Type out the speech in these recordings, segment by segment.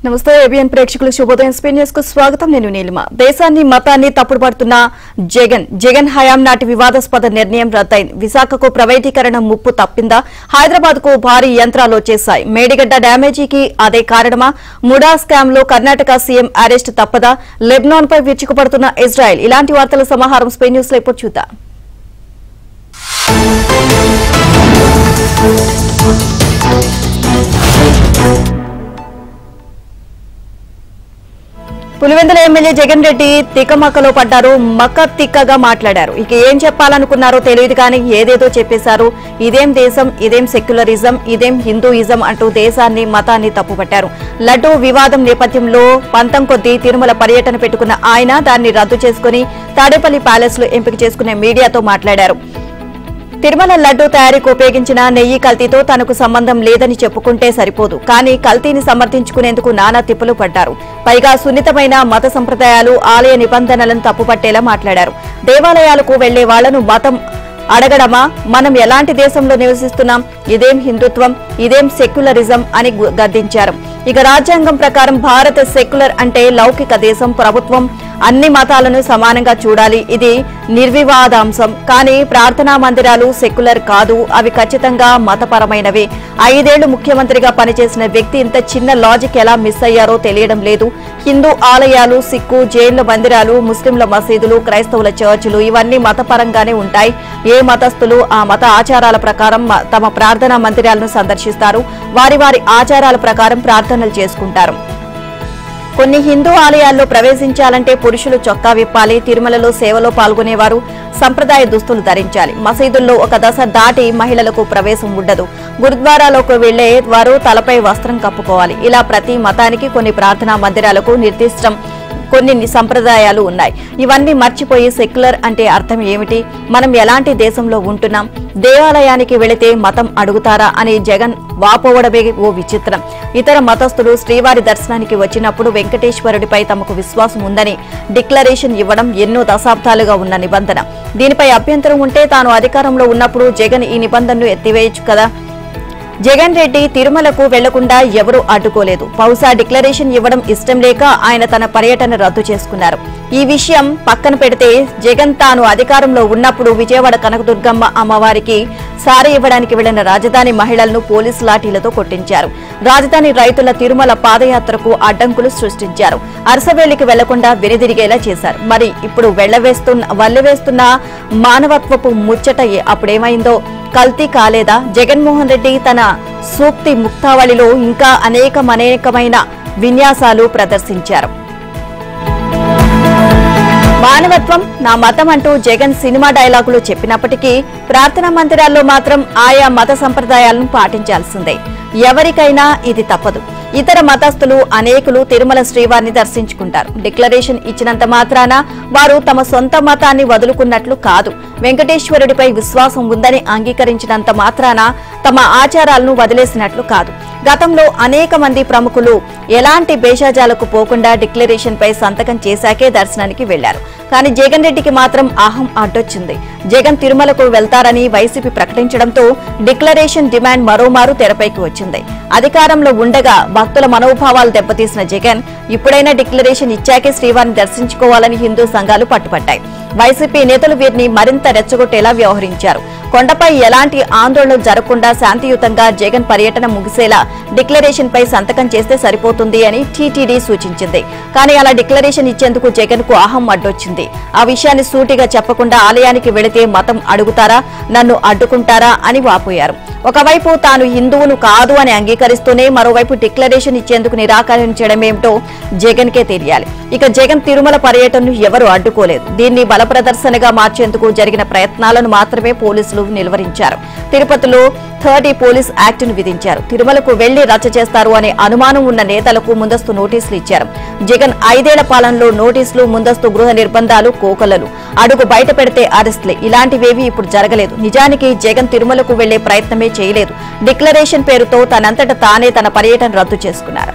నమస్తే ఏబిఎన్ ప్రేక్షకులు శుభోదయం స్పెయిన్ న్యూస్ కు స్వాగతం నేను నీలిమ దేశాన్ని మతాన్ని తప్పుడుపడుతున్న జగన్ హయాం నాటి వివాదాస్పద నిర్ణయం రద్దయింది విశాఖకు ప్రైవేటీకరణ ముప్పు తప్పిందా హైదరాబాద్ కు భారీ యంత్రాలు వచ్చేశాయి మేడిగడ్డ డ్యామేజీకి అదే కారణమా ముడా స్కామ్ లో కర్ణాటక సీఎం అరెస్ట్ తప్పదా లెబనాన్ పై విరుచుకుపడుతున్న ఇజ్రాయెల్ ఇలాంటి వార్తల సమాహారం స్పెయిన్ న్యూస్ లో ఇప్పుడు చూద్దాం పులివెందుల ఎమ్మెల్యే జగన్ రెడ్డి తికమకలో పడ్డారు మక్క తిక్కగా మాట్లాడారు ఇక ఏం చెప్పాలనుకున్నారో తెలియదు కానీ ఏదేదో చెప్పేశారు ఇదేం దేశం ఇదేం సెక్యులరిజం ఇదేం హిందూయిజం అంటూ దేశాన్ని మతాన్ని తప్పుపట్టారు లడ్డూ వివాదం నేపథ్యంలో పంతం కొద్దీ తిరుమల పర్యటన పెట్టుకున్న ఆయన దాన్ని రద్దు చేసుకుని తాడేపల్లి ప్యాలెస్ లో ఎంపిక చేసుకునే మీడియాతో మాట్లాడారు తిరుమల లడ్డూ తయారీకి ఉపయోగించిన నెయ్యి కల్తీతో తనకు సంబంధం లేదని చెప్పుకుంటే సరిపోదు కానీ కల్తీని సమర్థించుకునేందుకు నానా తిప్పలు పడ్డారు పైగా సున్నితమైన మత సంప్రదాయాలు ఆలయ నిబంధనలను తప్పుపట్టేలా మాట్లాడారు దేవాలయాలకు వెళ్లే వాళ్లను మతం అడగడమా మనం ఎలాంటి దేశంలో నివసిస్తున్నాం ఇదేం హిందుత్వం ఇదేం సెక్యులరిజం అని గద్దించారు ఇక రాజ్యాంగం ప్రకారం భారత సెక్యులర్ అంటే లౌకిక దేశం ప్రభుత్వం అన్ని మతాలను సమానంగా చూడాలి ఇది నిర్వివాదాంశం కానీ ప్రార్థనా మందిరాలు సెక్యులర్ కాదు అవి ఖచ్చితంగా మతపరమైనవి 5 ఏళ్లు ముఖ్యమంత్రిగా పనిచేసిన వ్యక్తి ఇంత చిన్న లాజిక్ ఎలా మిస్ అయ్యారో తెలియడం లేదు హిందూ ఆలయాలు సిక్కు జైన్ల మందిరాలు ముస్లింల మసీదులు క్రైస్తవుల చర్చిలు ఇవన్నీ మతపరంగానే ఉంటాయి ఏ మతస్థులు ఆ మత ఆచారాల ప్రకారం తమ ప్రార్థనా మందిరాలను సందర్శిస్తారు వారి వారి ఆచారాల ప్రకారం ప్రార్థనలు చేసుకుంటారు కొన్ని హిందూ ఆలయాల్లో ప్రవేశించాలంటే పురుషులు చొక్కా విప్పాలి తిరుమలలో సేవలో పాల్గొనేవారు సంప్రదాయ దుస్తులు ధరించాలి మసీదుల్లో ఒక దశ దాటి మహిళలకు ప్రవేశం ఉండదు గురుద్వారాలోకి వెళ్లే వారు తలపై వస్త్రం కప్పుకోవాలి ఇలా ప్రతి మతానికి కొన్ని ప్రార్థనా మందిరాలకు నిర్దిష్టం కొన్ని సంప్రదాయాలు ఉన్నాయి ఇవన్నీ మర్చిపోయి సెక్యులర్ అంటే అర్థం ఏమిటి మనం ఎలాంటి దేశంలో ఉంటున్నాం దేవాలయానికి వెళితే మతం అడుగుతారా అని జగన్ వాపోవడమే ఓ విచిత్రం ఇతర మతస్థులు శ్రీవారి దర్శనానికి వచ్చినప్పుడు వెంకటేశ్వరుడిపై తమకు విశ్వాసం ఉందని డిక్లరేషన్ ఇవ్వడం ఎన్నో దశాబ్దాలుగా ఉన్న నిబంధన దీనిపై అభ్యంతరం ఉంటే తాను అధికారంలో ఉన్నప్పుడు జగన్ ఈ నిబంధనను ఎత్తివేయొచ్చు కదా జగన్ రెడ్డి తిరుమలకు వెళ్లకుండా ఎవరూ అడ్డుకోలేదు బహుశా డిక్లరేషన్ ఇవ్వడం ఇష్టం లేక ఆయన తన పర్యటన రద్దు చేసుకున్నారు ఈ విషయం పక్కన పెడితే జగన్ తాను అధికారంలో ఉన్నప్పుడు విజయవాడ కనకదుర్గమ్మ అమ్మవారికి సారీ ఇవ్వడానికి వెళ్లిన రాజధాని మహిళలను పోలీసు లాఠీలతో కొట్టించారు రాజధాని రైతుల తిరుమల పాదయాత్రకు అడ్డంకులు సృష్టించారు అరసవేలికి వెళ్లకుండా వెనుదిరిగేలా చేశారు మరి ఇప్పుడు వల్లెవేస్తున్న మానవత్వపు ముచ్చట అప్పుడేమైందో కల్తీ కాలేదా జగన్మోహన్ రెడ్డి తన సూక్తి ముక్తావళిలో ఇంకా అనేకమైన విన్యాసాలు ప్రదర్శించారు మానవత్వం నా మతం అంటూ జగన్ సినిమా డైలాగులు చెప్పినప్పటికీ ప్రార్థనా మందిరాల్లో మాత్రం ఆయా మత సంప్రదాయాలను పాటించాల్సిందే ఎవరికైనా ఇది తప్పదు ఇతర మతస్థులు అనేకులు తిరుమల శ్రీవారిని దర్శించుకుంటారు డిక్లరేషన్ ఇచ్చినంత మాత్రాన వారు తమ సొంత మతాన్ని వదులుకున్నట్లు కాదు వెంకటేశ్వరుడిపై విశ్వాసం ఉందని అంగీకరించినంత మాత్రాన తమ ఆచారాలను వదిలేసినట్లు కాదు గతంలో అనేక మంది ప్రముఖులు ఎలాంటి భేషజాలకు పోకుండా డిక్లరేషన్ పై సంతకం చేశాకే దర్శనానికి వెళ్లారు కానీ జగన్ రెడ్డికి మాత్రం అహం అడ్డొచ్చింది జగన్ తిరుమలకు వెళ్తారని వైసీపీ ప్రకటించడంతో డిక్లరేషన్ డిమాండ్ మరోమారు తెరపైకి వచ్చింది అధికారంలో ఉండగా భక్తుల మనోభావాలు దెబ్బతీసిన జగన్ ఇప్పుడైనా డిక్లరేషన్ ఇచ్చాకే శ్రీవారిని దర్శించుకోవాలని హిందూ సంఘాలు పట్టుపట్టాయి వైసీపీ నేతలు వీరిని మరింత రెచ్చగొట్టేలా వ్యవహరించారు కొండపై ఎలాంటి ఆందోళనలు జరగకుండా శాంతియుతంగా జగన్ పర్యటన ముగిసేలా డిక్లరేషన్ పై సంతకం చేస్తే సరిపోతుంది అని టీటీడీ సూచించింది కానీ అలా డిక్లరేషన్ ఇచ్చేందుకు జగన్ కు అహం అడ్డొచ్చింది ఆ విషయాన్ని సూటిగా చెప్పకుండా ఆలయానికి వెళితే మతం అడుగుతారా నన్ను అడ్డుకుంటారా అని వాపోయారు ఒకవైపు తాను హిందువును కాదు అని అంగీకరిస్తూనే మరోవైపు డిక్లరేషన్ ఇచ్చేందుకు నిరాకరించడమేమిటో జగన్ కే తెలియాలి ఇక జగన్ తిరుమల పర్యటనను ఎవరూ అడ్డుకోలేదు దీన్ని బలప్రదర్శనగా మార్చేందుకు జరిగిన ప్రయత్నాలను మాత్రమే పోలీసులు నిలువరించారు తిరుపతిలో 30 పోలీస్ యాక్ట్ ను విధించారు తిరుమలకు వెళ్లి రచ్చ చేస్తారు అనే అనుమానం ఉన్న నేతలకు ముందస్తు నోటీసులు ఇచ్చారు జగన్ 5 ఏళ్ల పాలనలో నోటీసులు ముందస్తు గృహ నిర్బంధాలు కోకలలు అడుగు బయట పెడితే అరెస్టులే ఇలాంటివేవీ ఇప్పుడు జరగలేదు నిజానికి జగన్ తిరుమలకు వెళ్లే ప్రయత్నమే చేయలేదు డిక్లరేషన్ పేరుతో తనంతట తానే తన పర్యటన రద్దు చేసుకున్నారు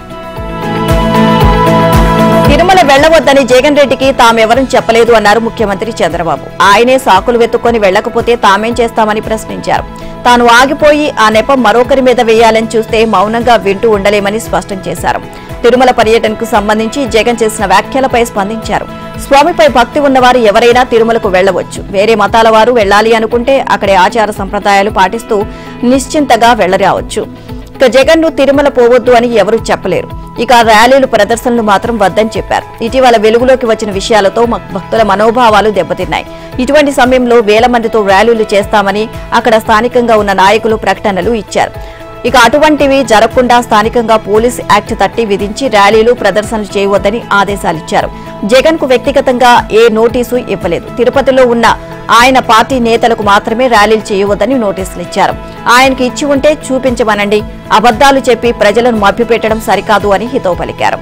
తిరుమల వెళ్లవద్దని జగన్ రెడ్డికి తామెవరూ చెప్పలేదు అన్నారు ముఖ్యమంత్రి చంద్రబాబు ఆయనే సాకులు వెతుక్కొని వెళ్లకపోతే తామేం చేస్తామని ప్రశ్నించారు తాను ఆగిపోయి ఆ నెపం మరొకరి మీద వేయాలని చూస్తే మౌనంగా వింటూ ఉండలేమని స్పష్టం చేశారు తిరుమల పర్యటనకు సంబంధించి జగన్ చేసిన వ్యాఖ్యలపై స్పందించారు. స్వామిపై భక్తి ఉన్నవారు ఎవరైనా తిరుమలకు వెళ్లవచ్చు. వేరే మతాల వారు వెళ్లాలి అనుకుంటే అక్కడి ఆచార సంప్రదాయాలు పాటిస్తూ నిశ్చింతగా వెళ్లరావచ్చు. ఇక జగన్ ను తిరుమల పోవద్దు అని ఎవరూ చెప్పలేరు. ఇక ర్యాలీలు ప్రదర్శనలు మాత్రం వద్దని చెప్పారు. ఇటీవల వెలుగులోకి వచ్చిన విషయాలతో భక్తుల మనోభావాలు దెబ్బతిన్నాయి. ఇటువంటి సమయంలో వేల మందితో ర్యాలీలు చేస్తామని అక్కడ స్థానికంగా ఉన్న నాయకులు ప్రకటనలు ఇచ్చారు. ఇక అటువంటివి జరగకుండా స్థానికంగా పోలీస్ యాక్ట్ 30 విధించి ర్యాలీలు ప్రదర్శనలు చేయవద్దని ఆదేశాలిచ్చారు. జగన్ కు వ్యక్తిగతంగా ఏ నోటీసు ఇవ్వలేదు. తిరుపతిలో ఉన్న ఆయన పార్టీ నేతలకు మాత్రమే ర్యాలీలు చేయవద్దని నోటీసులు ఇచ్చారు. ఆయనకి ఇచ్చి ఉంటే చూపించమనండి, అబద్దాలు చెప్పి ప్రజలను మభ్యపెట్టడం సరికాదు అని హితవు పలికారు.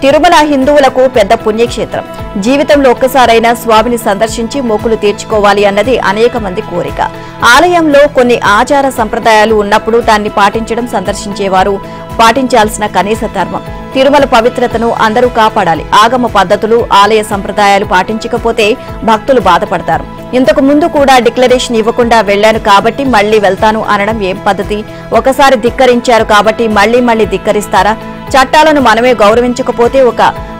తిరుమల హిందువులకు పెద్ద పుణ్యక్షేత్రం. జీవితంలో ఒక్కసారైనా స్వామిని సందర్శించి మొక్కులు తీర్చుకోవాలి అన్నది అనేక మంది కోరిక. ఆలయంలో కొన్ని ఆచార సంప్రదాయాలు ఉన్నప్పుడు దాన్ని పాటించడం సందర్శించేవారు పాటించాల్సిన కనీస ధర్మం. తిరుమల పవిత్రతను అందరూ కాపాడాలి. ఆగమ పద్ధతులు, ఆలయ సంప్రదాయాలు పాటించకపోతే భక్తులు బాధపడతారు. ఇంతకు ముందు కూడా డిక్లరేషన్ ఇవ్వకుండా వెళ్లాను కాబట్టి మళ్లీ వెళ్తాను అనడం ఏం పద్ధతి? ఒకసారి ధిక్కరించారు కాబట్టి మళ్లీ ధిక్కరిస్తారా? చట్టాలను మనమే గౌరవించకపోతే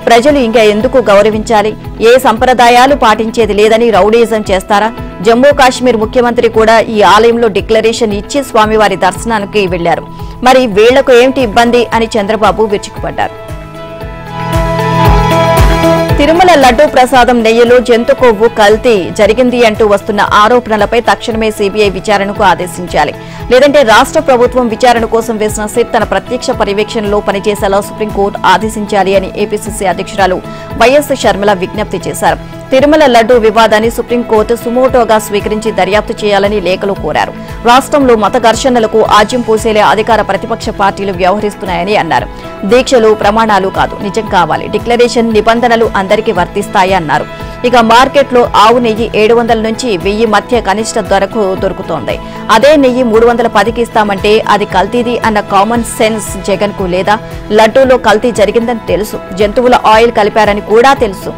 ప్రజలు ఇంకా ఎందుకు గౌరవించాలి? ఏ సంప్రదాయాలు పాటించేది లేదని రౌడీజం చేస్తారా? జమ్మూ కాశ్మీర్ ముఖ్యమంత్రి కూడా ఈ ఆలయంలో డిక్లరేషన్ ఇచ్చి స్వామివారి దర్శనానికి వెళ్లారు. మరి వీళ్లకు ఏంటి ఇబ్బంది అని చంద్రబాబు విరుచుకుపడ్డారు. తిరుమల లడ్డూ ప్రసాదం నెయ్యిలో జంతు కొవ్వు కల్తీ జరిగింది అంటూ వస్తున్న ఆరోపణలపై తక్షణమే సీబీఐ విచారణకు ఆదేశించాలి. లేదంటే రాష్ట్ర ప్రభుత్వం విచారణ కోసం వేసిన సిట్ తన ప్రత్యక్ష పర్యవేక్షణలో పనిచేసేలా సుప్రీంకోర్టు ఆదేశించాలి అని ఏపీసీసీ అధ్యక్షురాలు వైఎస్ షర్మిల విజ్ఞప్తి చేశారు. తిరుమల లడ్డూ వివాదాన్ని సుప్రీంకోర్టు సుమోటోగా స్వీకరించి దర్యాప్తు చేయాలని లేఖలో కోరారు. రాష్ట్రంలో మత ఘర్షణలకు ఆజ్యం పోసేలే అధికార ప్రతిపక్ష పార్టీలు వ్యవహరిస్తున్నాయని అన్నారు. దీక్షలు ప్రమాణాలు కాదు, నిజం కావాలి. డిక్లరేషన్ నిబంధనలు అందరికీ వర్తిస్తాయి అన్నారు. ఇక మార్కెట్లో ఆవు నెయ్యి 700 నుంచి 1000 మధ్య కనిష్ట ధరకు దొరుకుతోంది. అదే నెయ్యి 310కి ఇస్తామంటే అది కల్తీది అన్న కామన్ సెన్స్ జగన్ కు లేదా? లడ్డూలో కల్తీ జరిగిందని తెలుసు, జంతువుల ఆయిల్ కలిపారని కూడా తెలుసు.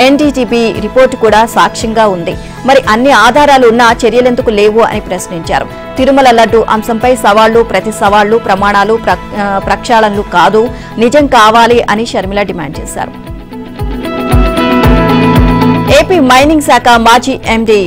ఎన్డీటీబీ రిపోర్టు కూడా సాక్ష్యంగా ఉంది. మరి అన్ని ఆధారాలు ఉన్నా చర్యలెందుకు లేవు అని ప్రశ్నించారు. తిరుమల లడ్డూ అంశంపై సవాళ్లు, ప్రతి సవాళ్లు, ప్రమాణాలు, ప్రక్షాళనలు కాదు, నిజం కావాలి అని షర్మిల డిమాండ్ చేశారు. ఏపీ మైనింగ్ శాఖ మాజీ ఎండీ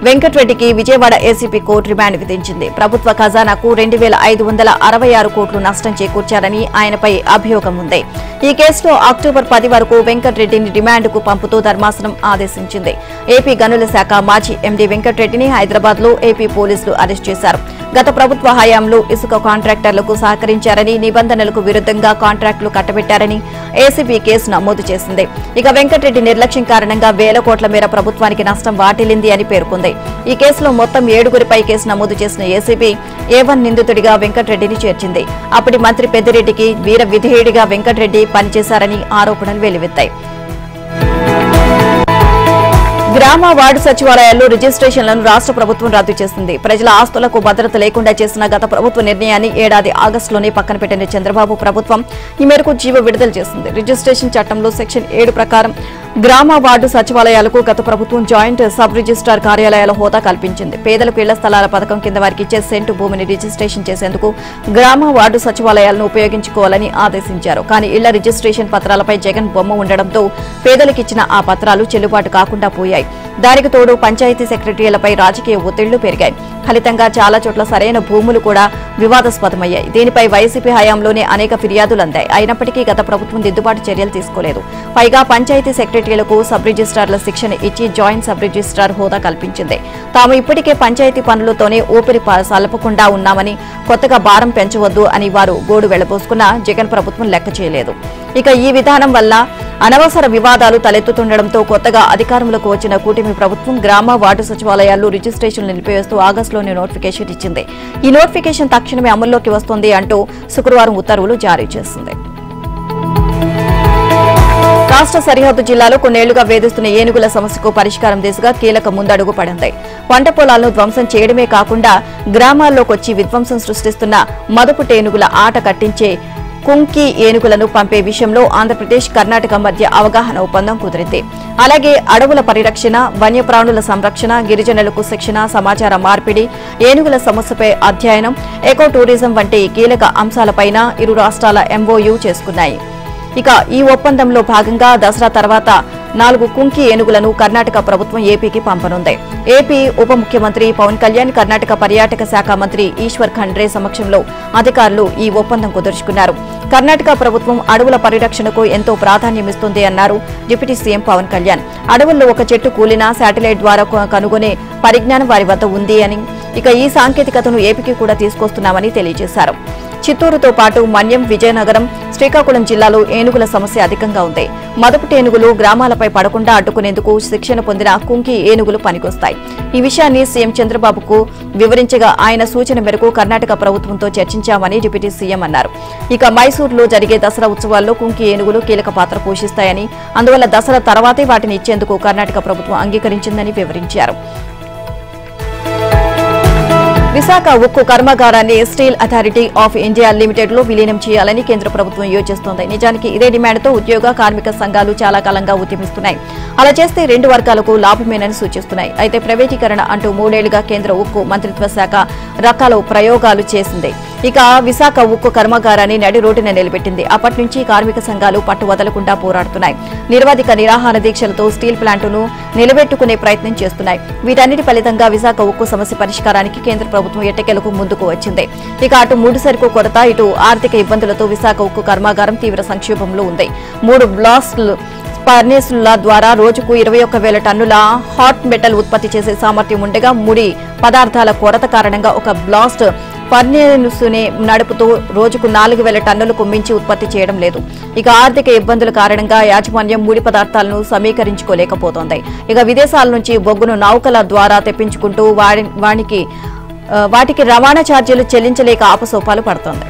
వెంకట్రెడ్డికి విజయవాడ ఏసీపీ కోర్టు రిమాండ్ విధించింది. ప్రభుత్వ ఖజానాకు 2566 కోట్లు నష్టం చేకూర్చారని ఆయనపై అభియోగం ఉంది. ఈ కేసులో అక్టోబర్ 10 వరకు వెంకట్రెడ్డిని రిమాండ్కు పంపుతూ ధర్మాసనం ఆదేశించింది. ఏపీ గనుల శాఖ మాజీ ఎండీ వెంకట్రెడ్డిని హైదరాబాద్ లో ఏపీ పోలీసులు అరెస్ట్ చేశారు. గత ప్రభుత్వ హయాంలో ఇసుక కాంట్రాక్టర్లకు సహకరించారని, నిబంధనలకు విరుద్ధంగా కాంట్రాక్టులు కట్టబెట్టారని ఏసీబీ కేసు నమోదు చేసింది. ఇక వెంకట్రెడ్డి నిర్లక్ష్యం కారణంగా వేల కోట్ల మేర ప్రభుత్వానికి నష్టం వాటిల్లింది అని పేర్కొంది. ఈ కేసులో మొత్తం 7గురిపై కేసు నమోదు చేసిన ఏసీబీ A1 నిందితుడిగా వెంకట్రెడ్డిని చేర్చింది. అప్పటి మంత్రి పెద్దిరెడ్డికి వీర విధేయుడిగా వెంకట్రెడ్డి పనిచేశారని ఆరోపణలు వెల్లువెత్తాయి. గ్రామ వార్డు సచివాలయాల్లో రిజిస్ట్రేషన్లను రాష్ట్ర ప్రభుత్వం రద్దు చేసింది. ప్రజల ఆస్తులకు భద్రత లేకుండా చేసిన గత ప్రభుత్వ నిర్ణయాన్ని ఏడాది ఆగస్టులోనే పక్కన పెట్టిన చంద్రబాబు ప్రభుత్వం ఈ మేరకు జీవో విడుదల చేసింది. రిజిస్ట్రేషన్ చట్టంలో సెక్షన్ 7 ప్రకారం గ్రామ వార్డు సచివాలయాలకు గత ప్రభుత్వం జాయింట్ సబ్ రిజిస్ట్రార్ కార్యాలయాల హోదా కల్పించింది. పేదలకు ఇళ్ల స్థలాల పథకం కింద వారికి ఇచ్చే సెంటు భూమిని రిజిస్ట్రేషన్ చేసేందుకు గ్రామ వార్డు సచివాలయాలను ఉపయోగించుకోవాలని ఆదేశించారు. కానీ ఇళ్ల రిజిస్ట్రేషన్ పత్రాలపై జగన్ బొమ్మ ఉండడంతో పేదలకిచ్చిన ఆ పత్రాలు చెల్లుబాటు కాకుండా పోయాయి. దానికి తోడు పంచాయతీ సెక్రటరీలపై రాజకీయ ఒత్తిళ్లు పెరిగాయి. ఫలితంగా చాలా చోట్ల సరైన భూములు కూడా వివాదాస్పదమయ్యాయి. దీనిపై వైసీపీ హయాంలోనే అనేక ఫిర్యాదులు అందాయి. అయినప్పటికీ గత ప్రభుత్వం దిద్దుబాటు చర్యలు తీసుకోలేదు. పైగా పంచాయతీ సెక్రటరీలకు సబ్ రిజిస్ట్రార్ల శిక్షణ ఇచ్చి జాయింట్ సబ్ రిజిస్ట్రార్ హోదా కల్పించింది. తాము ఇప్పటికే పంచాయతీ పనులతోనే ఊపిరి సలపకుండా ఉన్నామని, కొత్తగా భారం పెంచవద్దు అని వారు గోడు వెళ్లబోసుకున్నా జగన్ ప్రభుత్వం లెక్క చేయలేదు. ఇక ఈ విధానం వల్ల అనవసర వివాదాలు తలెత్తుతుండటంతో కొత్తగా అధికారంలోకి వచ్చిన కూటమి ప్రభుత్వం గ్రామ వార్డు సచివాలయాల్లో రిజిస్ట్రేషన్లు నిలిపివేస్తూ ఆగస్టులోనే నోటిఫికేషన్ ఇచ్చింది. ఈ నోటిఫికేషన్ తక్షణమే అమల్లోకి వస్తుంది అంటూ శుక్రవారం ఉత్తర్వులు జారీ చేసింది. రాష్ట్ర సరిహద్దు జిల్లాలో కొన్నేళ్లుగా వేధిస్తున్న ఏనుగుల సమస్యకు పరిష్కారం దిశగా కీలక ముందడుగు పడింది. పంట పొలాలను ధ్వంసం చేయడమే కాకుండా గ్రామాల్లోకొచ్చి విధ్వంసం సృష్టిస్తున్న మదుపు టేనుగుల ఆట కట్టించే కుంకి ఏనుగులను పంపే విషయంలో ఆంధ్రప్రదేశ్, కర్ణాటక మధ్య అవగాహన ఒప్పందం కుదిరింది. అలాగే అడవుల పరిరక్షణ, వన్యప్రాణుల సంరక్షణ, గిరిజనులకు శిక్షణ, సమాచార మార్పిడి, ఏనుగుల సమస్యపై అధ్యయనం, ఎకో టూరిజం వంటి కీలక అంశాలపైన ఇరు రాష్ట్రాల MOU చేసుకున్నాయి. ఇక ఈ ఒప్పందంలో భాగంగా దసరా తర్వాత 4 కుంకి ఏనుగులను కర్ణాటక ప్రభుత్వం ఏపీకి పంపనుంది. ఏపీ ఉప ముఖ్యమంత్రి పవన్ కళ్యాణ్, కర్ణాటక పర్యాటక శాఖ మంత్రి ఈశ్వర్ ఖండ్రే సమక్షంలో అధికారులు ఈ ఒప్పందం కుదుర్చుకున్నారు. కర్ణాటక ప్రభుత్వం అడవుల పరిరక్షణకు ఎంతో ప్రాధాన్యమిస్తుంది అన్నారు డిప్యూటీ సీఎం పవన్ కళ్యాణ్. అడవుల్లో ఒక చెట్టు కూలినా శాటిలైట్ ద్వారా కనుగొనే పరిజ్ఞానం వారి వద్ద ఉంది అని, ఇక ఈ సాంకేతికతను ఏపీకి కూడా తీసుకొస్తున్నామని తెలియజేశారు. చిత్తూరుతో పాటు మన్యం, విజయనగరం, శ్రీకాకుళం జిల్లాలో ఏనుగుల సమస్య అధికంగా ఉంది. మదపుటి ఏనుగులు గ్రామాలపై పడకుండా అడ్డుకునేందుకు శిక్షణ పొందిన కుంకి ఏనుగులు పనికొస్తాయి. ఈ విషయాన్ని సీఎం చంద్రబాబుకు వివరించగా ఆయన సూచన మేరకు కర్ణాటక ప్రభుత్వంతో చర్చించామని డిప్యూటీ సీఎం అన్నారు. ఇక మైసూరులో జరిగే దసరా ఉత్సవాల్లో కుంకి ఏనుగులు కీలక పాత్ర పోషిస్తాయని, అందువల్ల దసరా తర్వాతే వాటిని ఇచ్చేందుకు కర్ణాటక ప్రభుత్వం అంగీకరించిందని వివరించారు. విశాఖ ఉక్కు కర్మాగారాన్ని steel authority of India limited లో విలీనం చేయాలని కేంద్ర ప్రభుత్వం యోచిస్తోంది. నిజానికి ఇదే డిమాండ్తో ఉద్యోగ, కార్మిక సంఘాలు చాలా కాలంగా ఉద్యమిస్తున్నాయి. అలా చేస్తే 2 వర్గాలకు లాభమేనని సూచిస్తున్నాయి. అయితే ప్రైవేటీకరణ అంటూ 3 ఏళ్లుగా కేంద్ర ఉక్కు మంత్రిత్వ శాఖ రకాల ప్రయోగాలు చేసింది. ఇక విశాఖ ఉక్కు కర్మాగారాన్ని నడి రోడ్డున నిలబెట్టింది. అప్పటి నుంచి కార్మిక సంఘాలు పట్టు వదలకుండా పోరాడుతున్నాయి. నిరవధిక నిరాహార దీక్షలతో స్టీల్ ప్లాంటును నిలబెట్టుకునే ప్రయత్నం చేస్తున్నాయి. వీటన్నిటి ఫలితంగా విశాఖ ఉక్కు సమస్య పరిష్కారానికి కేంద్ర ప్రభుత్వం ఎట్టకేలకు ముందుకు వచ్చింది. ఇక అటు ముడిసరుకు కొరత, ఇటు ఆర్థిక ఇబ్బందులతో విశాఖ ఉక్కు కర్మాగారం తీవ్ర సంక్షోభంలో ఉంది. 3 బ్లాస్ట్ ఫర్నేసుల ద్వారా రోజుకు 21,000 టన్నుల హాట్ మెటల్ ఉత్పత్తి చేసే సామర్థ్యం ఉండగా ముడి పదార్థాల కొరత కారణంగా ఒక బ్లాస్ట్ ఫర్నేసునే నడుపుతూ రోజుకు 4,000 టన్నులకు మించి ఉత్పత్తి చేయడం లేదు. ఇక ఆర్థిక ఇబ్బందుల కారణంగా యాజమాన్యం ముడి పదార్థాలను సమీకరించుకోలేకపోతోంది. ఇక విదేశాల నుంచి బొగ్గును నౌకల ద్వారా తెప్పించుకుంటూ వాటికి రవాణా ఛార్జీలు చెల్లించలేక ఆపసోపాలు పడుతోంది.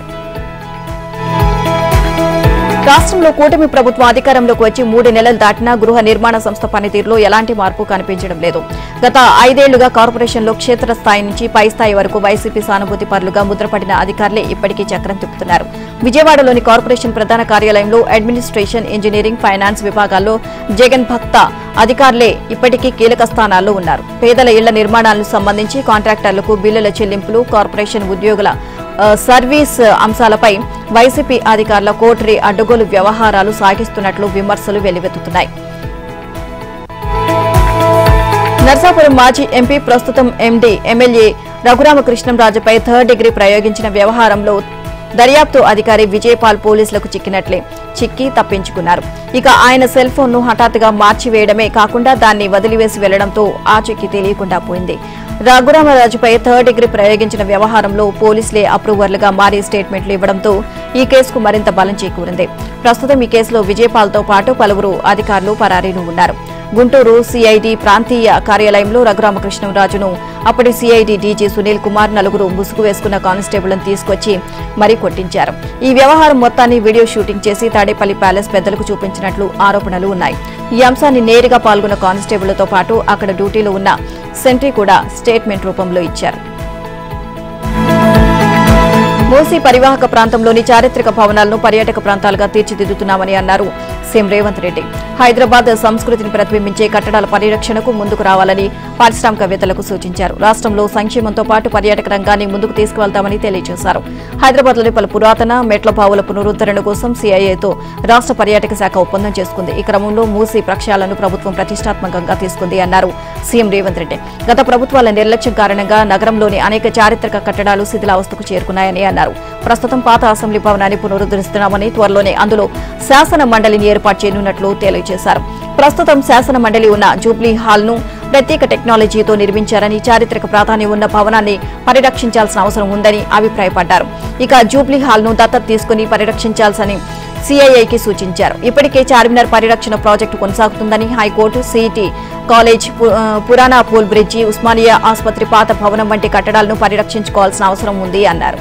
రాష్ట్రంలో కూటమి ప్రభుత్వం అధికారంలోకి వచ్చి 3 నెలలు దాటినా గృహ నిర్మాణ సంస్థ పనితీరులో ఎలాంటి మార్పు కనిపించడం లేదు. గత 5 ఏళ్లుగా కార్పొరేషన్లో క్షేత్రస్థాయి నుంచి పై స్థాయి వరకు వైసీపీ సానుభూతి పరులుగా ముద్రపడిన అధికారులే ఇప్పటికీ చక్రం తిప్పుతున్నారు. విజయవాడలోని కార్పొరేషన్ ప్రధాన కార్యాలయంలో అడ్మినిస్ట్రేషన్, ఇంజనీరింగ్, ఫైనాన్స్ విభాగాల్లో జగన్ భక్త అధికారులే ఇప్పటికీ కీలక స్థానాల్లో ఉన్నారు. పేదల ఇళ్ల నిర్మాణాలకు సంబంధించి కాంట్రాక్టర్లకు బిల్లుల చెల్లింపులు, కార్పొరేషన్ ఉద్యోగుల సర్వీస్ అంశాలపై వైసీపీ అధికారుల కోటరీ అడ్డగోలు వ్యవహారాలు సాగిస్తున్నట్లు విమర్శలు వెల్లువెత్తుతున్నాయి. నర్సాపురం మాజీ ఎంపీ, ప్రస్తుతం ఎండీ, ఎమ్మెల్యే రఘురామకృష్ణంరాజుపై 3rd డిగ్రీ ప్రయోగించిన వ్యవహారంలో దర్యాప్తు అధికారి విజయపాల్ పోలీసులకు చిక్కి తప్పించుకున్నారు. ఇక ఆయన సెల్ ఫోన్ ను హఠాత్తుగా మార్చివేయడమే కాకుండా దాన్ని వదిలివేసి వెళ్లడంతో ఆచూకీ తెలియకుండా పోయింది. రఘురామరాజుపై 3rd డిగ్రీ ప్రయోగించిన వ్యవహారంలో పోలీసులే అప్రూవర్లుగా మారి స్టేట్మెంట్లు ఇవ్వడంతో ఈ కేసుకు మరింత బలం చేకూరింది. ప్రస్తుతం ఈ కేసులో విజయపాల్తో పాటు పలువురు అధికారులు పరారీలో ఉన్నారు. గుంటూరు సిఐడి ప్రాంతీయ కార్యాలయంలో రఘురామకృష్ణంరాజును అప్పటి సిఐడి డీజీ సునీల్ కుమార్ 4 ముసుగు వేసుకున్న కానిస్టేబుల్ను తీసుకొచ్చి మరీ కొట్టించారు. ఈ వ్యవహారం మొత్తాన్ని వీడియో షూటింగ్ చేసి తాడేపల్లి ప్యాలెస్ పెద్దలకు చూపించినట్లు ఆరోపణలు ఉన్నాయి. ఈ అంశాన్ని నేరుగా పాల్గొన్న కానిస్టేబుళ్లతో పాటు అక్కడ డ్యూటీలో ఉన్న సెంట్రీ కూడా స్టేట్మెంట్ రూపంలో ఇచ్చారు. మూసీ పరివాహక ప్రాంతంలోని చారిత్రక భవనాలను పర్యాటక ప్రాంతాలుగా తీర్చిదిద్దుతున్నామని అన్నారు సీఎం రేవంత్ రెడ్డి. హైదరాబాద్ సంస్కృతిని ప్రతిబింబించే కట్టడాల పరిరక్షణకు ముందుకు రావాలని పారిశ్రామికవేత్తలకు సూచించారు. రాష్ట్రంలో సంక్షేమంతో పాటు పర్యాటక రంగాన్ని ముందుకు తీసుకువెళ్తామని తెలియజేశారు. హైదరాబాద్లోని పలు పురాతన మెట్ల బావుల పునరుద్ధరణ కోసం సీఐఏతో రాష్ట్ర పర్యాటక శాఖ ఒప్పందం చేసుకుంది. ఈ క్రమంలో మూసీ ప్రక్షాళనను ప్రభుత్వం ప్రతిష్టాత్మకంగా తీసుకుంది అన్నారు సీఎం రేవంత్ రెడ్డి. గత ప్రభుత్వాల నిర్లక్ష్యం కారణంగా నగరంలోని అనేక చారిత్రక కట్టడాలు శిథిలావస్థకు చేరుకున్నాయని అన్నారు. ప్రస్తుతం పాత అసెంబ్లీ భవనాన్ని పునరుద్ధరిస్తున్నామని, త్వరలోనే అందులో శాసన మండలిని ఏర్పాటు చేయనున్నట్లు తెలియజేశారు. ప్రస్తుతం శాసన మండలి ఉన్న జూబ్లీ హాల్ ను ప్రత్యేక టెక్నాలజీతో నిర్మించారని, చారిత్రక ప్రాధాన్యం ఉన్న భవనాన్ని పరిరక్షించాల్సిన అవసరం ఉందని అభిప్రాయపడ్డారు. ఇక జూబ్లీ హాల్ ను దత్తత తీసుకుని పరిరక్షించాల్సిన సిఐఐకి సూచించారు. ఇప్పటికే చార్మినార్ పరిరక్షణ ప్రాజెక్టు కొనసాగుతుందని, high court, city college, Purana pool bridge, Osmania ఆసుపత్రి పాత భవనం వంటి కట్టడాలను పరిరక్షించుకోవాల్సిన అవసరం ఉంది అన్నారు.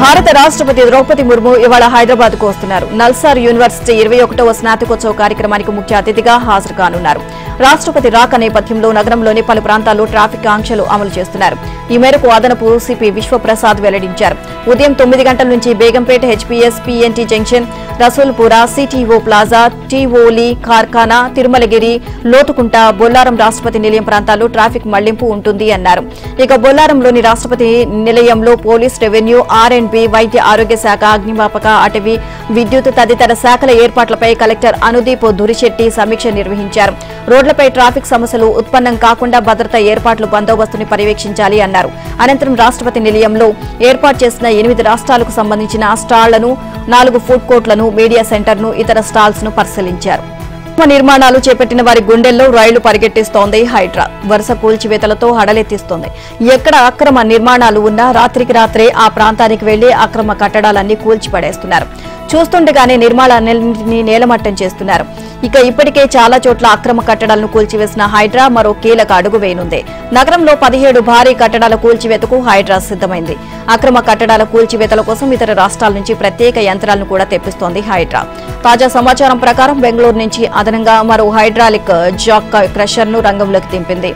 భారత రాష్ట్రపతి ద్రౌపది ముర్ము ఇవాళ హైదరాబాద్ కు వస్తున్నారు. నల్సార్ యూనివర్సిటీ 21వ స్నాతకోత్సవ కార్యక్రమానికి ముఖ్య అతిథిగా హాజరు కానున్నారు. రాష్ట్రపతి రాక నేపథ్యంలో నగరంలోని పలు ప్రాంతాల్లో ట్రాఫిక్ ఆంక్షలు అమలు చేస్తున్నారు. ఈ మేరకు అదనపు సిపి విశ్వప్రసాద్ వెల్లడించారు. ఉదయం 9 గంటల నుంచి Begumpet, HPS, PNT junction, Rasoolpura, CTO plaza, Tivoli Karkhana, Tirumalagiri, Lothukunta, Bolarum Rashtrapati Nilayam ప్రాంతాల్లో ట్రాఫిక్ మళ్లింపు ఉంటుంది అన్నారు. ఇక బొల్లారంలోని రాష్ట్రపతి నిలయంలో పోలీస్, రెవెన్యూ, ఆర్ఎండ్బి, వైద్య ఆరోగ్య శాఖ, అగ్నిమాపక, అటవీ, విద్యుత్ తదితర శాఖల ఏర్పాట్లపై కలెక్టర్ అనుదీప్ దురిశెట్టి సమీక్ష నిర్వహించారు. రోడ్లపై ట్రాఫిక్ సమస్యలు ఉత్పన్నం కాకుండా భద్రతా ఏర్పాట్లు, బందోబస్తుని పర్యవేక్షించాలి అన్నారు. అనంతరం రాష్ట్రపతి నిలయంలో ఏర్పాటు చేసిన 8 రాష్ట్రాలకు సంబంధించిన స్టాళ్లను, 4 ఫుడ్ కోర్టులను, మీడియా సెంటర్ను, ఇతర స్టాల్స్ ను పరిశీలించారు. నిర్మాణాలు చేపట్టిన వారి గుండెల్లో రైళ్లు పరిగెట్టిస్తోంది హైడ్రా. వరుస కూల్చివేతలతో హడలెత్తిస్తోంది. ఎక్కడ అక్రమ నిర్మాణాలు ఉన్నా రాత్రికి రాత్రే ఆ ప్రాంతానికి వెళ్లి అక్రమ కట్టడాలన్నీ కూల్చిపడేస్తున్నారు. చూస్తుండగానే నిర్మాణాలన్నింటినీ నేలమట్టం చేస్తున్నారు. ఇక ఇప్పటికే చాలా చోట్ల అక్రమ కట్టడాలను కూల్చివేసిన హైడ్రా మరో కీలక అడుగు వేయనుంది. నగరంలో 17 భారీ కట్టడాల కూల్చివేతకు హైడ్రా సిద్దమైంది. అక్రమ కట్టడాల కూల్చివేతల కోసం ఇతర రాష్ట్రాల నుంచి ప్రత్యేక యంత్రాలను కూడా తెప్పిస్తోంది హైడ్రా. తాజా సమాచారం ప్రకారం బెంగళూరు నుంచి అదనంగా మరో హైడ్రాలిక్ జాక్ క్రషర్ ను రంగంలోకి దింపింది.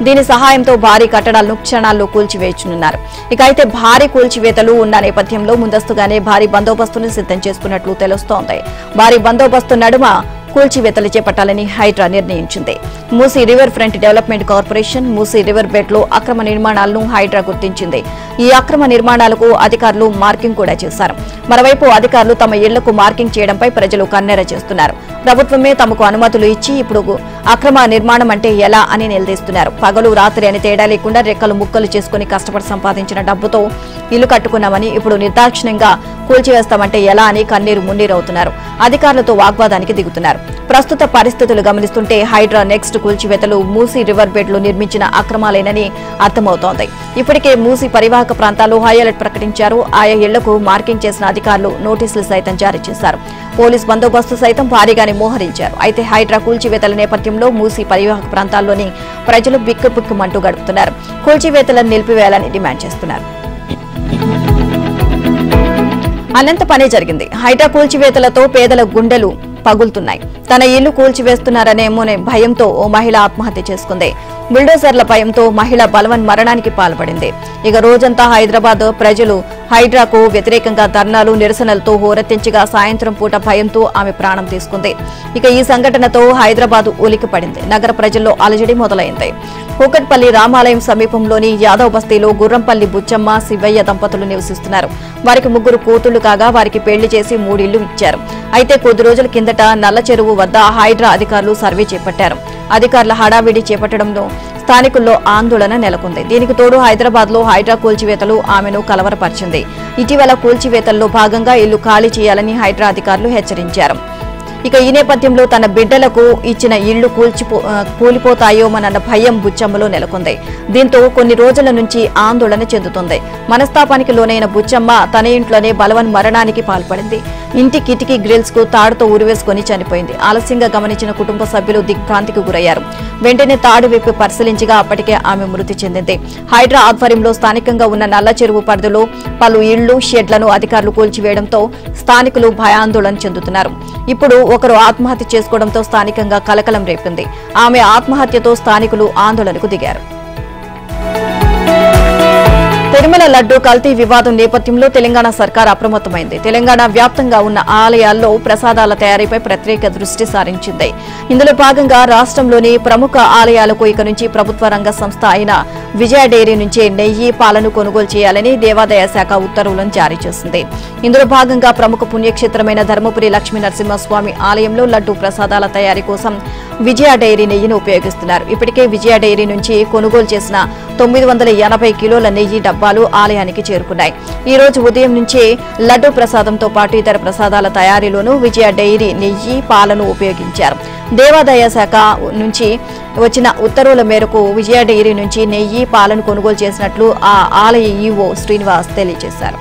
దీని సహాయంతో భారీ కట్టడాలను క్షణాల్లో కూల్చివేయనున్నారు. ఇక అయితే భారీ కూల్చివేతలు ఉన్న నేపథ్యంలో ముందస్తుగానే భారీ బందోబస్తును సిద్దం చేసుకున్నట్లు తెలుస్తోంది. భారీ బందోబస్తు నడుమ కూల్చివేతలు చేపట్టాలని హైడ్రా నిర్ణయించింది. Musi river front development corporation, Musi river bed లో అక్రమ నిర్మాణాలను హైడ్రా గుర్తించింది. ఈ అక్రమ నిర్మాణాలకు అధికారులు మార్కింగ్ కూడా చేశారు. మరోవైపు అధికారులు తమ ఇళ్లకు మార్కింగ్ చేయడంపై ప్రజలు కన్నెర చేస్తున్నారు. ప్రభుత్వమే తమకు అనుమతులు ఇచ్చి ఇప్పుడు అక్రమ నిర్మాణం అంటే ఎలా అని నిలదీస్తున్నారు. పగలు రాత్రి అని తేడా లేకుండా రెక్కలు ముక్కలు చేసుకుని కష్టపడి సంపాదించిన డబ్బుతో ఇల్లు కట్టుకున్నామని ఇప్పుడు నిర్దాక్షిణ్యంగా కూల్చివేస్తామంటే ఎలా అని కన్నీరు మున్నీరవుతున్నారు. అధికారులతో వాగ్వాదానికి దిగుతున్నారు. ప్రస్తుత పరిస్థితులు గమనిస్తుంటే హైడ్రా నెక్స్ట్ కూల్చివేతలు మూసీ రివర్ బెడ్ లో నిర్మించిన అక్రమాలేనని అర్థమవుతోంది. ఇప్పటికే మూసీ పరివాహక ప్రాంతాల్లో హై అలర్ట్ ప్రకటించారు. ఆయా ఇళ్లకు మార్కింగ్ చేసిన అధికారులు నోటీసులు సైతం జారీ చేశారు. పోలీస్ బందోబస్తు సైతం భారీగానే మోహరించారు. అయితే హైడ్రా కూల్చివేతల నేపథ్యంలో మూసీ పరివాహక ప్రాంతాల్లోని ప్రజలు బిక్కుబిక్కుమంటూ గడుపుతున్నారు. కూల్చివేతలను నిలిపివేయాలని డిమాండ్ చేస్తున్నారు. అనంత పనే జరిగింది. హైడ్రా కూల్చివేతలతో పేదల గుండెలు పగులుతున్నాయి. తన ఇల్లు కూల్చివేస్తున్నారనేమోనే భయంతో ఓ మహిళ ఆత్మహత్య చేసుకుంది. బుల్డోజర్ల భయంతో మహిళ బలవన్ మరణానికి పాల్పడింది. ఇక రోజంతా హైదరాబాద్ ప్రజలు హైడ్రాకు వ్యతిరేకంగా ధర్నాలు, నిరసనలతో హోరెత్తించగా సాయంత్రం పూట భయంతో ఆమె ప్రాణం తీసుకుంది. ఇక ఈ సంఘటనతో హైదరాబాద్ ఉలిక్కిపడింది. నగర ప్రజల్లో అలజడి మొదలైంది. కూకట్పల్లి రామాలయం సమీపంలోని యాదవ్ బస్తీలో గుర్రంపల్లి బుచ్చమ్మ, శివయ్య దంపతులు నివసిస్తున్నారు. వారికి 3 కూతుళ్లు కాగా వారికి పెళ్లి చేసి 3 ఇళ్లు ఇచ్చారు. అయితే కొద్ది రోజుల కిందట నల్ల చెరువు వద్ద హైడ్రా అధికారులు సర్వే చేపట్టారు. అధికారుల హడావిడి చేపట్టడంలో స్థానికుల్లో ఆందోళన నెలకొంది. దీనికి తోడు హైదరాబాద్ లో హైడ్రా కూల్చివేతలు ఆమెను కలవరపరిచింది. ఇటీవల కూల్చివేతల్లో భాగంగా ఇల్లు ఖాళీ చేయాలని హైడ్రా అధికారులు హెచ్చరించారు. ఇక ఈ నేపథ్యంలో తన బిడ్డలకు ఇచ్చిన ఇళ్లు కూలిపోతాయోమన్న భయం బుచ్చమ్మలో నెలకొంది. దీంతో కొన్ని రోజుల నుంచి ఆందోళన చెందుతుంది. మనస్తాపానికి లోనైన బుచ్చమ్మ తన ఇంట్లోనే బలవన్ మరణానికి పాల్పడింది. ఇంటి కిటికీ గ్రిల్స్ కు తాడుతో ఉరివేసుకుని చనిపోయింది. ఆలస్యంగా గమనించిన కుటుంబ సభ్యులు దిగ్భ్రాంతికి గురయ్యారు. వెంటనే తాడు విప్పి పరిశీలించగా అప్పటికే ఆమె మృతి చెందింది. హైడ్రా ఆధ్వర్యంలో స్థానికంగా ఉన్న నల్ల చెరువు పరిధిలో పలు ఇళ్లు, షెడ్లను అధికారులు కూల్చివేయడంతో స్థానికులు భయాందోళన చెందుతున్నారు. ఇప్పుడు ఒకరు ఆత్మహత్య చేసుకోవడంతో స్థానికంగా కలకలం రేపింది. ఆమె ఆత్మహత్యతో స్థానికులు ఆందోళనకు దిగారు. తిరుమల లడ్డూ కల్తీ వివాదం నేపథ్యంలో తెలంగాణ సర్కార్ అప్రమత్తమైంది. తెలంగాణ వ్యాప్తంగా ఉన్న ఆలయాల్లో ప్రసాదాల తయారీపై ప్రత్యేక దృష్టి సారించింది. ఇందులో భాగంగా రాష్ట్రంలోని ప్రముఖ ఆలయాలకు ఇక నుంచి ప్రభుత్వ రంగ సంస్థ అయిన విజయ డైరీ నుంచే నెయ్యి, పాలను కొనుగోలు చేయాలని దేవాదాయ శాఖ ఉత్తర్వులను జారీ చేసింది. ఇందులో భాగంగా ప్రముఖ పుణ్యక్షేత్రమైన ధర్మపురి లక్ష్మీ నరసింహస్వామి ఆలయంలో లడ్డూ ప్రసాదాల తయారీ కోసం విజయ డైరీ నెయ్యిని ఉపయోగిస్తున్నారు. ఇప్పటికే విజయ డైరీ నుంచి కొనుగోలు చేసిన 980 కిలోల నెయ్యి డబ్బాలు ఆలయానికి చేరుకున్నాయి. ఈ రోజు ఉదయం నుంచే లడ్డూ ప్రసాదంతో పాటు ఇతర ప్రసాదాల తయారీలోనూ విజయ డైరీ నెయ్యి, పాలను ఉపయోగించారు. దేవాదాయ శాఖ నుంచి వచ్చిన ఉత్తర్వుల మేరకు విజయ డైరీ నుంచి నెయ్యి, పాలను కొనుగోలు చేసినట్లు ఆ ఆలయ ఈవో శ్రీనివాస్ తెలియజేశారు.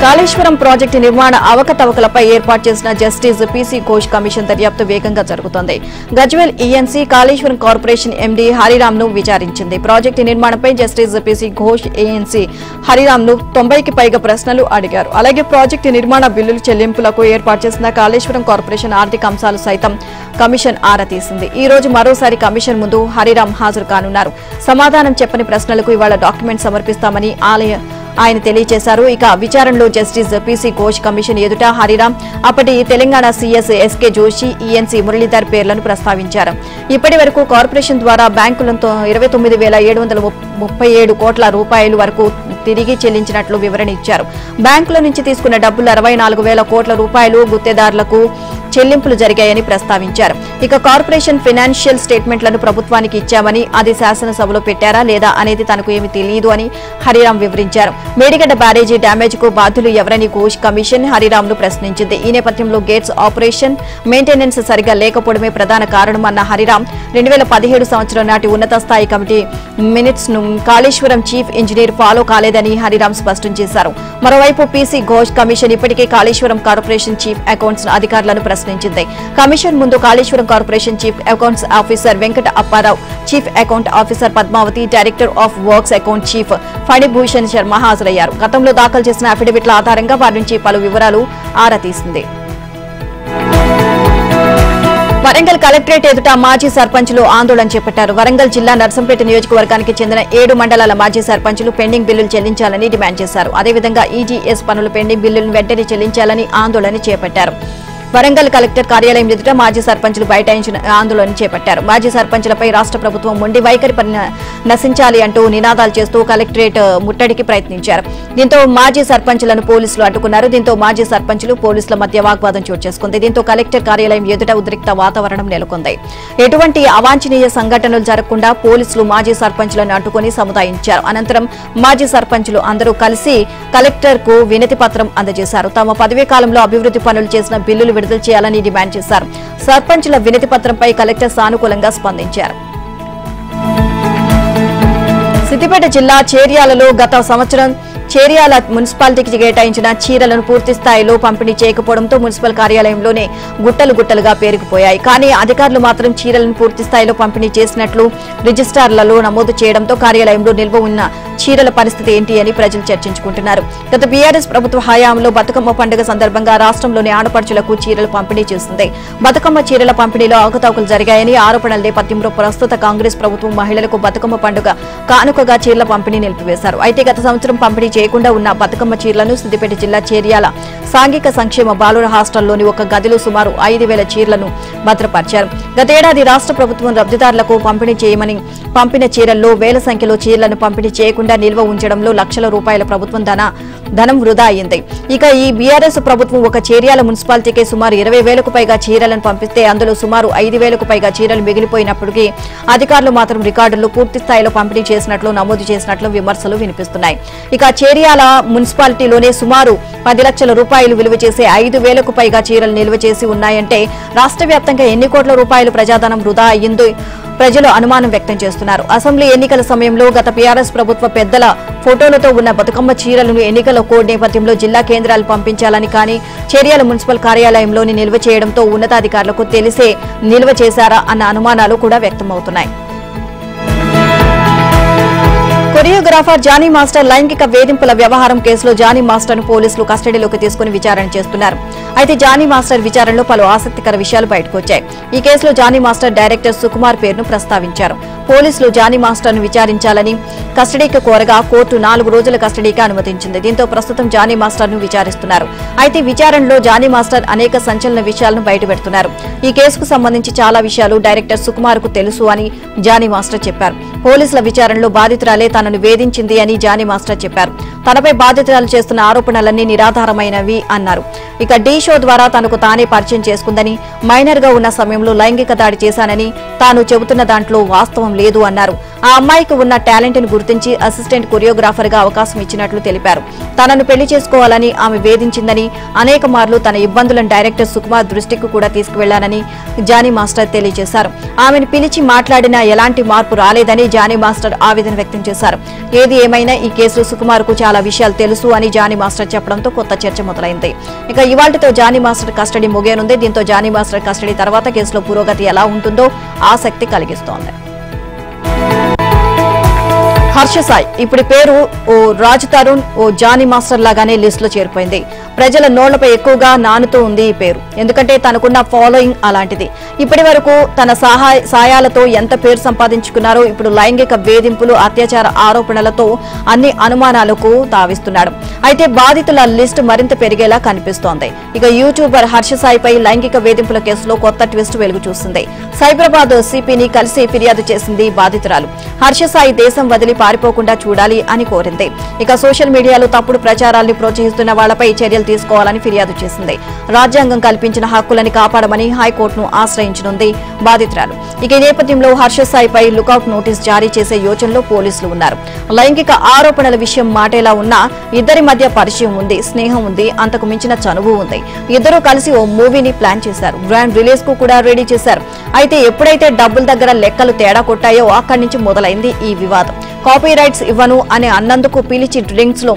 కాళేశ్వరం ప్రాజెక్టు నిర్మాణ అవకతవకలపై ఏర్పాటు చేసిన జస్టిస్ పీసీ ఘోష్ కమిషన్ దర్యాప్తు వేగంగా జరుగుతోంది. Gajwel ENC Kaleshwaram corporation MD Hariram ను విచారించింది. ప్రాజెక్టు నిర్మాణంపై justice PC Ghosh ANC Hariram ను 90కి పైగా ప్రశ్నలు అడిగారు. అలాగే ప్రాజెక్టు నిర్మాణ బిల్లుల చెల్లింపులకు ఏర్పాటు చేసిన కాళేశ్వరం కార్పొరేషన్ ఆర్థిక అంశాలు సైతం కమిషన్ ఆరా తీసింది. ఈ రోజు మరోసారి కమిషన్ ముందు హరిరామ్ హాజరు కానున్నారు. సమాధానం చెప్పని ప్రశ్నలకు ఇవాళ డాక్యుమెంట్ సమర్పిస్తామని ఆయన తెలియజేశారు. ఇక విచారణలో జస్టిస్ పీసీ ఘోష్ కమిషన్ ఎదుట హరిరామ్, అప్పటి Telangana CS SK Joshi, ENC Muralidhar పేర్లను ప్రస్తావించారు. ఇప్పటి వరకు కార్పొరేషన్ ద్వారా బ్యాంకులతో 29,737 కోట్ల రూపాయల వరకు తిరిగి చెల్లించినట్లు వివరణ ఇచ్చారు. బ్యాంకుల నుంచి తీసుకున్న డబ్బులు 64,000 కోట్ల రూపాయలు గుత్తేదారులకు చెల్లింపులు జరిగాయని ప్రస్తావించారు. ఇక కార్పొరేషన్ ఫైనాన్షియల్ స్టేట్మెంట్లను ప్రభుత్వానికి ఇచ్చామని అది శాసనసభలో పెట్టారా లేదా అనేది తనకు ఏమీ తెలియదు అని హరిరామ్ వివరించారు. మేడిగడ్డ బ్యారేజీ డ్యామేజ్ కు బాధ్యులు ఎవరని ఘోష్ కమిషన్ హరిరామ్ ను ప్రశ్నించింది. ఈ నేపథ్యంలో గేట్స్ ఆపరేషన్ మెయింటెనెన్స్ సరిగా లేకపోవడమే ప్రధాన కారణమన్న హరిరామ్ 2017 సంవత్సరం నాటి ఉన్నత స్థాయి కమిటీ మినిట్స్ ను కాళేశ్వరం చీఫ్ ఇంజనీర్ ఫాలో కాలేదని హరిరామ్ స్పష్టం చేశారు. మరోవైపు పీసీ ఘోష్ కమిషన్ ఇప్పటికే కాళేశ్వరం కార్పొరేషన్ చీఫ్ అకౌంట్స్ అధికారులను ప్రశ్నించింది. కమిషన్ ముందు Kaleshwaram corporation chief accounts officer Venkata Apparao, chief account officer Padmavathi, director of works account chief Phanibhushan Sharma హాజరయ్యారు. గతంలో దాఖలు చేసిన అఫిడవిట్ల ఆధారంగా వారి నుంచి పలు వివరాలు ఆరా తీసింది. వరంగల్ కలెక్టరేట్ ఎదుట మాజీ సర్పంచులు ఆందోళన చేపట్టారు. వరంగల్ జిల్లా నర్సంపేట నియోజకవర్గానికి చెందిన 7 మండలాల మాజీ సర్పంచులు పెండింగ్ బిల్లులు చెల్లించాలని డిమాండ్ చేశారు. అదేవిధంగా ఈజీఎస్ పనుల పెండింగ్ బిల్లులను వెంటనే చెల్లించాలని ఆందోళన చేపట్టారు. వరంగల్ కలెక్టర్ కార్యాలయం ఎదుట మాజీ సర్పంచులు బైఠాయించిన ఆందోళన చేపట్టారు. మాజీ సర్పంచులపై రాష్ట్ర ప్రభుత్వం మొండి వైఖరి నశించాలి అంటూ నినాదాలు చేస్తూ కలెక్టరేట్ ముట్టడికి ప్రయత్నించారు. దీంతో మాజీ సర్పంచులను పోలీసులు అడ్డుకున్నారు. దీంతో మాజీ సర్పంచులు పోలీసుల మధ్య వాగ్వాదం చోటు చేసుకుంది. దీంతో కలెక్టర్ కార్యాలయం ఎదుట ఉద్రిక్త వాతావరణం నెలకొంది. ఎటువంటి అవాంఛనీయ సంఘటనలు జరగకుండా పోలీసులు మాజీ సర్పంచులను అడ్డుకుని సముదాయించారు. అనంతరం మాజీ సర్పంచులు అందరూ కలిసి కలెక్టర్ కు వినతి పత్రం అందజేశారు. తమ పదవీ కాలంలో అభివృద్ధి పనులు చేసిన బిల్లులు విడుదల చేయాలని డిమాండ్ చేశారు. సర్పంచుల వినతి పత్రంపై కలెక్టర్ సానుకూలంగా స్పందించారు. సిద్దిపేట జిల్లా చేర్యాలలో గత సంవత్సరం చేర్యాల మున్సిపాలిటీకి కేటాయించిన చీరలను పూర్తి స్థాయిలో పంపిణీ చేయకపోవడంతో మున్సిపల్ కార్యాలయంలోనే గుట్టలుగా పేరుకుపోయాయి. కానీ అధికారులు మాత్రం చీరలను పూర్తి స్థాయిలో పంపిణీ చేసినట్లు రిజిస్ట్రార్లలో నమోదు చేయడంతో కార్యాలయంలో నిల్వ ఉన్న చీరల పరిస్థితి ఏంటి అని ప్రజలు చర్చించుకుంటున్నారు. గత బీఆర్ఎస్ ప్రభుత్వ హయాంలో బతుకమ్మ పండుగ సందర్భంగా రాష్ట్రంలోని ఆడపడుచులకు చీరలు పంపిణీ చేస్తుంది. బతుకమ్మ చీరల పంపిణీలో అవకతవకలు జరిగాయని ఆరోపణల నేపథ్యంలో ప్రస్తుత కాంగ్రెస్ ప్రభుత్వం మహిళలకు బతుకమ్మ పండుగ కానుకగా చీరల పంపిణీ నిలిపివేశారు. అయితే గత సంవత్సరం పంపిణీ చేయకుండా ఉన్న బతుకమ్మ చీరలను సిద్దిపేట జిల్లా చేర్యాల సాంఘిక సంక్షేమ బాలుర హాస్టల్లోని ఒక గదిలో సుమారు 5,000 చీరలను భద్రపరిచారు. గతేడాది రాష్ట్ర ప్రభుత్వం లబ్ధిదారులకు పంపిణీ చేయమని పంపిన చీరల్లో వేల సంఖ్యలో చీరలను పంపిణీ చేయకుండా నిల్వ ఉంచడంలో లక్షల రూపాయల ప్రభుత్వం ధనం వృధా అయింది. ఇక ఈ బీఆర్ఎస్ ప్రభుత్వం ఒక చేర్యాల మున్సిపాలిటీకి సుమారు 20,000కు పైగా చీరలను పంపిస్తే అందులో సుమారు 5,000కు పైగా చీరలు మిగిలిపోయినప్పటికీ అధికారులు మాత్రం రికార్డుల్లో పూర్తి స్థాయిలో పంపిణీ చేసినట్లు నమోదు చేసినట్లు విమర్శలు వినిపిస్తున్నాయి. ఇక చేర్యాల మున్సిపాలిటీలోనే సుమారు 10 లక్షల రూపాయలు విలువ చేసే 5,000కు పైగా చీరలు నిల్వ చేసి ఉన్నాయంటే రాష్ట్ర వ్యాప్తంగా ఎన్ని కోట్ల రూపాయలు ప్రజాధనం వృధా అయ్యిందో ప్రజలు అనుమానం వ్యక్తం చేస్తున్నారు. అసెంబ్లీ ఎన్నికల సమయంలో గత బీఆర్ఎస్ ప్రభుత్వ పెద్దల ఫోటోలతో ఉన్న బతుకమ్మ చీరలను ఎన్నికల కోడ్ నేపథ్యంలో జిల్లా కేంద్రాలు పంపించాలని కానీ చేర్యాల మున్సిపల్ కార్యాలయంలోని నిల్వ చేయడంతో ఉన్నతాధికారులకు తెలిసే నిల్వ చేశారా అన్న అనుమానాలు కూడా వ్యక్తమవుతున్నాయి. కొరియోగ్రాఫర్ జానీ మాస్టర్ లైంగిక వేధింపుల వ్యవహారం కేసులో జానీ మాస్టర్ ను పోలీసులు కస్టడీలోకి తీసుకుని విచారణ చేస్తున్నారు. అయితే జానీ మాస్టర్ విచారణలో పలు ఆసక్తికర విషయాలు బయటకు వచ్చాయి. ఈ కేసులో జానీ మాస్టర్ డైరెక్టర్ సుకుమార్ పేరును ప్రస్తావించారు. పోలీసులు జానీ మాస్టర్ ను విచారించాలని కస్టడీకి కోరగా కోర్టు 4 రోజుల కస్టడీకి అనుమతించింది. దీంతో ప్రస్తుతం జానీ మాస్టర్ ను విచారిస్తున్నారు. అయితే విచారణలో జానీ మాస్టర్ అనేక సంచలన విషయాలను బయటపెడుతున్నారు. ఈ కేసుకు సంబంధించి చాలా విషయాలు డైరెక్టర్ సుకుమార్ కు తెలుసు అని జానీ మాస్టర్ చెప్పారు. పోలీసుల విచారణలో బాధితురాలే తనను వేధించింది అని జానీ మాస్టర్ చెప్పారు. తనపై బాధితురాలు చేస్తున్న ఆరోపణలన్నీ నిరాధారమైనవి అన్నారు. ఇక డీ షో ద్వారా తనకు తానే పరిచయం చేసుకుందని, మైనర్ గా ఉన్న సమయంలో లైంగిక దాడి చేశానని తాను చెబుతున్న దాంట్లో వాస్తవం లేదు అన్నారు. ఆ అమ్మాయికి ఉన్న టాలెంట్ ను గుర్తించి అసిస్టెంట్ కొరియోగ్రాఫర్ గా అవకాశం ఇచ్చినట్లు తెలిపారు. తనను పెళ్లి చేసుకోవాలని ఆమె వేధించిందని, అనేక మార్లు తన ఇబ్బందులను డైరెక్టర్ సుకుమార్ దృష్టికి కూడా తీసుకువెళ్లానని జానీ మాస్టర్ తెలియజేశారు. ఆమెను పిలిచి మాట్లాడినా ఎలాంటి మార్పు రాలేదని జానీ మాస్టర్ ఆవేదన వ్యక్తం చేశారు. ఏది ఏమైనా ఈ కేసులో సుకుమార్ కు చాలా విషయాలు తెలుసు అని జానీ మాస్టర్ చెప్పడంతో కొత్త చర్చ మొదలైంది. ఇక ఇవాళ్టితో జానీ మాస్టర్ కస్టడీ ముగియనుంది. దీంతో జానీ మాస్టర్ కస్టడీ తర్వాత కేసులో పురోగతి ఎలా ఉంటుందో ఆసక్తి కలిగిస్తోంది. హర్ష సాయి ఇప్పుడు పేరు ఓ రాజ్ తరుణ్, ఓ జానీ మాస్టర్ లాగానే లిస్ట్ లో చేరిపోయింది. ప్రజల నోళ్లపై ఎక్కువగా నానుతూ ఉంది ఈ పేరు. ఎందుకంటే తనకున్న ఫాలోయింగ్ అలాంటిది. ఇప్పటి వరకు తన సాయాలతో ఎంత పేరు సంపాదించుకున్నారో ఇప్పుడు లైంగిక వేధింపులు, అత్యాచార ఆరోపణలతో అన్ని అనుమానాలకు తావిస్తున్నాడు. అయితే బాధితుల లిస్టు మరింత పెరిగేలా కనిపిస్తోంది. ఇక యూట్యూబర్ హర్ష సాయిపై లైంగిక వేధింపుల కేసులో కొత్త ట్విస్ట్ వెలుగు చూసింది. సైబరాబాద్ సిపిని కలిసి ఫిర్యాదు చేసింది బాధితురాలు. హర్ష సాయి దేశం వదిలి పారిపోకుండా చూడాలి అని కోరింది. ఇక సోషల్ మీడియాలో తప్పుడు ప్రచారాల్ని ప్రోత్సహిస్తున్న వాళ్లపై చర్యలు తీసుకోవాలని ఫిర్యాదు చేసింది. రాజ్యాంగం కల్పించిన హక్కులని కాపాడమని హైకోర్టును ఆశ్రయించనుంది బాధితురాలు. ఇక ఈ నేపథ్యంలో హర్ష సాయిపై లుకౌట్ నోటీస్ జారీ చేసే యోచనలో పోలీసులు ఉన్నారు. లైంగిక ఆరోపణల విషయం మాటేలా ఉన్నా ఇద్దరి మధ్య పరిచయం ఉంది, స్నేహం ఉంది, అంతకు మించిన చనువు ఉంది. ఇద్దరూ కలిసి ఓ మూవీని ప్లాన్ చేశారు. గ్రాండ్ రిలీజ్ కు కూడా రెడీ చేశారు. అయితే ఎప్పుడైతే డబ్బుల దగ్గర లెక్కలు తేడా కొట్టాయో అక్కడి నుంచి మొదలైంది ఈ వివాదం. కాపీ రైట్స్ ఇవ్వను అని అన్నందుకు పిలిచి డ్రింక్స్ లో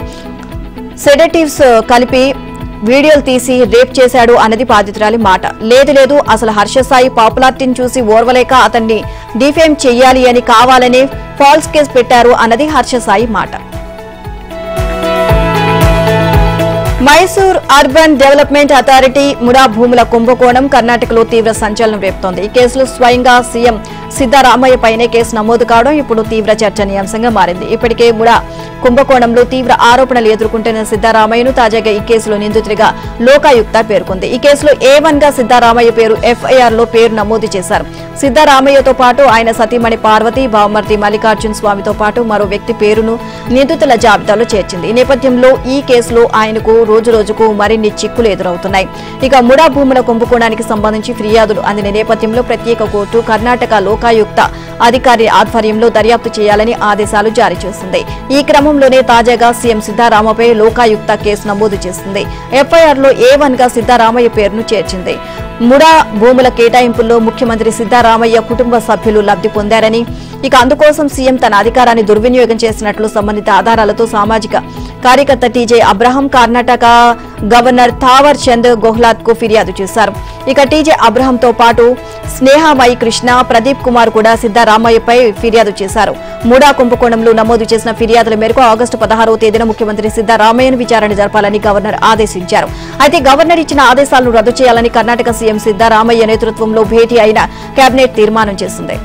సెడేటివ్స్ కలిపి వీడియోలు తీసి రేప్ చేశాడు అన్నది బాధితురాలి మాట. లేదు అసలు హర్ష సాయి పాపులారిటీని చూసి ఓర్వలేక అతన్ని డిఫేమ్ చెయ్యాలి అని కావాలనే ఫాల్స్ కేసు పెట్టారు అన్నది హర్ష సాయి మాట. Mysore urban development authority MUDA భూముల కుంభకోణం కర్ణాటకలో తీవ్ర సంచలనం రేపుతోంది. ఈ కేసులో స్వయంగా సీఎం సిద్దరామయ్య పైనే కేసు నమోదు కావడం ఇప్పుడు తీవ్ర చర్చనీయాంశంగా మారింది. ఇప్పటికే ముడా కుంభకోణంలో తీవ్ర ఆరోపణలు ఎదుర్కొంటున్న సిద్దరామయ్యను తాజాగా ఈ కేసులో నిందితుడిగా లోకాయుక్త పేర్కొంది. ఈ కేసులో A1 గా సిద్దరామయ్య పేరు FIR లో పేరు నమోదు చేశారు. సిద్దరామయ్యతో పాటు ఆయన సతీమణి పార్వతి, బావమర్తి మల్లికార్జున స్వామితో పాటు మరో వ్యక్తి పేరును నిందితుల జాబితాలో చేర్చింది. ఈ నేపథ్యంలో ఈ కేసులో ఆయనకు రోజురోజుకు మరిన్ని చిక్కులు ఎదురవుతున్నాయి. ఇక ముడా భూముల కుంభకోణానికి సంబంధించి ఫిర్యాదులు అందిన నేపథ్యంలో ప్రత్యేక కోర్టు కర్ణాటక లోకాయుక్త అధికారి ఆధ్వర్యంలో దర్యాప్తు చేయాలని ఆదేశాలు జారీ చేసింది. ఈ క్రమంలోనే తాజాగా సీఎం సిద్దరామయ్యపై లోకాయుక్త కేసు నమోదు చేసింది. FIR లో A1 గా సిద్దరామయ్య పేరును చేర్చింది. ముడా భూముల కేటాయింపుల్లో ముఖ్యమంత్రి సిద్దరామయ్య కుటుంబ సభ్యులు లబ్ధి పొందారని, ఇక అందుకోసం సీఎం తన అధికారాన్ని దుర్వినియోగం చేసినట్లు సంబంధిత ఆధారాలతో సామాజిక కార్యకర్త TJ Abraham Karnataka governor Thawar Chand Gehlot కు ఫిర్యాదు చేశారు. ఇక TJ అబ్రహంతో పాటు స్నేహమయి కృష్ణ, ప్రదీప్ కుమార్ కూడా సిద్దరామయ్యపై ఫిర్యాదు చేశారు. ముడా కుంభకోణంలో నమోదు చేసిన ఫిర్యాదుల మేరకు ఆగస్టు 16వ తేదీన ముఖ్యమంత్రి సిద్దరామయ్యను విచారణ జరపాలని గవర్నర్ ఆదేశించారు. అయితే గవర్నర్ ఇచ్చిన ఆదేశాలను రద్దు చేయాలని కర్ణాటక సీఎం సిద్దరామయ్య నేతృత్వంలో భేటీ అయిన కేబినెట్ తీర్మానం చేసింది.